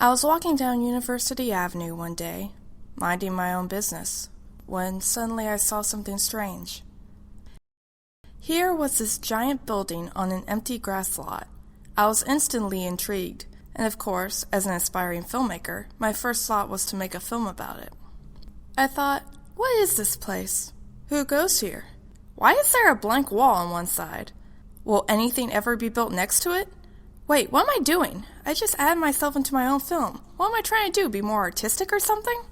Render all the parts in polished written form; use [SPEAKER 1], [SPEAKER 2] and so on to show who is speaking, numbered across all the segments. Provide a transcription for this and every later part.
[SPEAKER 1] I was walking down University Avenue one day, minding my own business, when suddenly I saw something strange. Here was this giant building on an empty grass lot. I was instantly intrigued, and of course, as an aspiring filmmaker, my first thought was to make a film about it. I thought, what is this place? Who goes here? Why is there a blank wall on one side? Will anything ever be built next to it? Wait, what am I doing? I just added myself into my own film. What am I trying to do, be more artistic or something?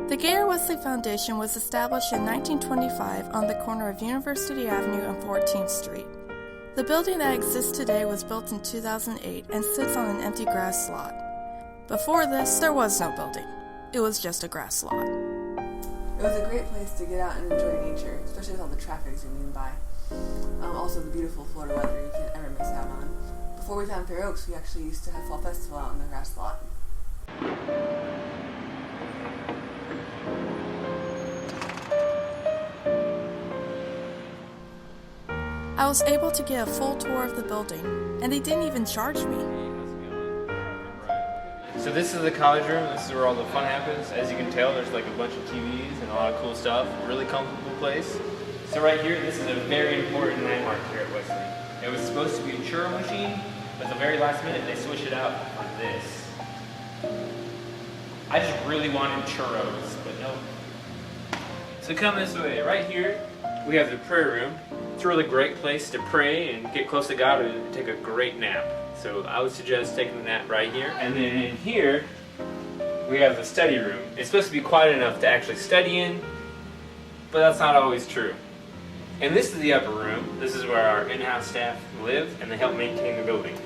[SPEAKER 1] The Gator Wesley Foundation was established in 1925 on the corner of University Avenue and 14th Street. The building that exists today was built in 2008 and sits on an empty grass lot. Before this, there was no building. It was just a grass lot.
[SPEAKER 2] It was a great place to get out and enjoy nature, especially with all the traffic zooming by. Also the beautiful Florida weather you can't ever miss out on. Before we found Fair Oaks, we actually used to have Fall Festival out in the grass lot.
[SPEAKER 1] I was able to get a full tour of the building, and they didn't even charge me.
[SPEAKER 3] So this is the college room. This is where all the fun happens. As you can tell, there's like a bunch of TVs and a lot of cool stuff. Really comfortable place. So right here, this is a very important landmark here at Wesley. It was supposed to be a churro machine, but at the very last minute, they switched it out for this. I just really wanted churros, but no. So come this way. Right here, we have the prayer room. It's a really great place to pray and get close to God and take a great nap. So I would suggest taking a nap right here. And then in here, we have the study room. It's supposed to be quiet enough to actually study in, but that's not always true. And this is the upper room. This is where our in-house staff live, and they help maintain the building.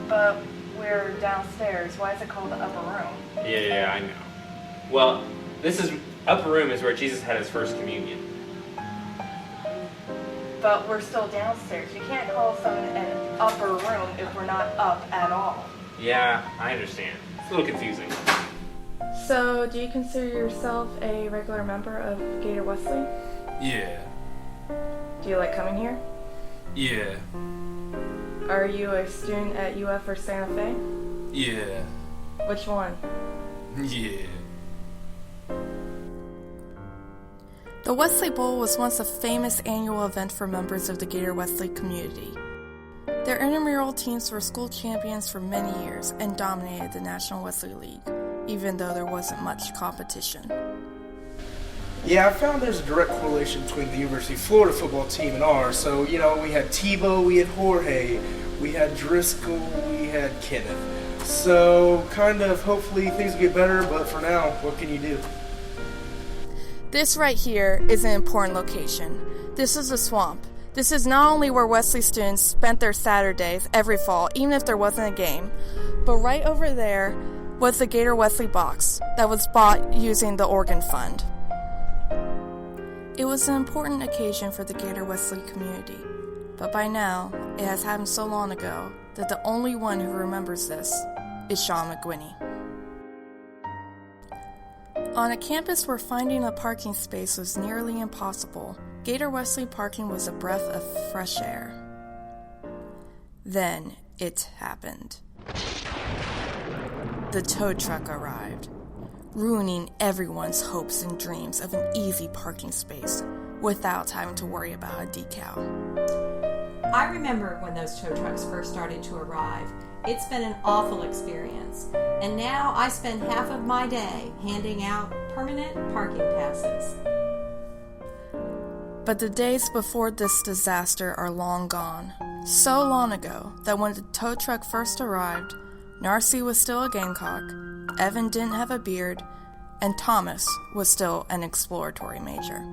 [SPEAKER 4] But we're downstairs. Why is it called the upper room?
[SPEAKER 3] Yeah, I know. Well, upper room is where Jesus had his first communion.
[SPEAKER 4] But we're still downstairs. You can't call something an upper room if we're not up at all.
[SPEAKER 3] Yeah, I understand. It's a little confusing.
[SPEAKER 1] So, do you consider yourself a regular member of Gator Wesley?
[SPEAKER 5] Yeah.
[SPEAKER 1] Do you like coming here?
[SPEAKER 5] Yeah.
[SPEAKER 1] Are you a student at UF or Santa Fe?
[SPEAKER 5] Yeah.
[SPEAKER 1] Which one?
[SPEAKER 5] Yeah.
[SPEAKER 1] The Wesley Bowl was once a famous annual event for members of the Gator Wesley community. Their intramural teams were school champions for many years and dominated the National Wesley League, even though there wasn't much competition.
[SPEAKER 6] Yeah, I found there's a direct correlation between the University of Florida football team and ours. So, we had Tebow, we had Jorge, we had Driscoll, we had Kenneth. So, hopefully things will get better, but for now, what can you do?
[SPEAKER 1] This right here is an important location. This is a swamp. This is not only where Wesley students spent their Saturdays every fall, even if there wasn't a game, but right over there was the Gator Wesley box that was bought using the organ fund. It was an important occasion for the Gator Wesley community, but by now, it has happened so long ago that the only one who remembers this is Sean McGuinney. On a campus where finding a parking space was nearly impossible, Gator Wesley parking was a breath of fresh air. Then it happened. The tow truck arrived, ruining everyone's hopes and dreams of an easy parking space without having to worry about a decal.
[SPEAKER 7] I remember when those tow trucks first started to arrive. It's been an awful experience, and now I spend half of my day handing out permanent parking passes.
[SPEAKER 1] But the days before this disaster are long gone. So long ago that when the tow truck first arrived, Narcy was still a Gamecock, Evan didn't have a beard, and Thomas was still an exploratory major.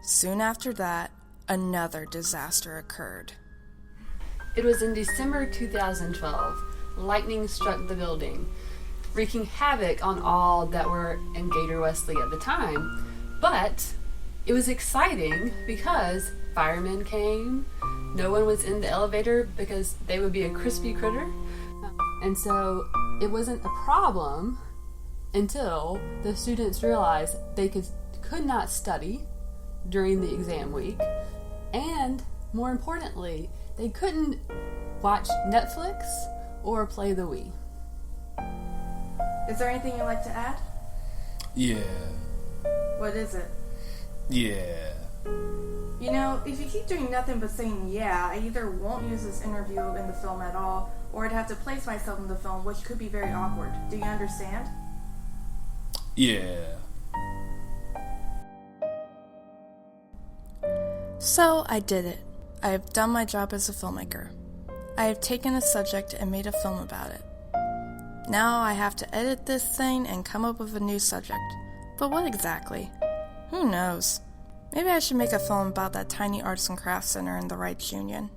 [SPEAKER 1] Soon after that, another disaster occurred.
[SPEAKER 8] It was in December 2012. Lightning struck the building, wreaking havoc on all that were in Gator Wesley at the time. But it was exciting because firemen came. No one was in the elevator because they would be a crispy critter. And so it wasn't a problem until the students realized they could not study during the exam week, and more importantly, they couldn't watch Netflix or play the Wii.
[SPEAKER 1] Is there anything you'd like to add?
[SPEAKER 5] Yeah.
[SPEAKER 1] What is it?
[SPEAKER 5] Yeah.
[SPEAKER 1] You know, if you keep doing nothing but saying yeah, I either won't use this interview in the film at all, or I'd have to place myself in the film, which could be very awkward. Do you understand?
[SPEAKER 5] Yeah.
[SPEAKER 1] So, I did it. I have done my job as a filmmaker. I have taken a subject and made a film about it. Now I have to edit this thing and come up with a new subject. But what exactly? Who knows? Maybe I should make a film about that tiny arts and crafts center in the Rights Union.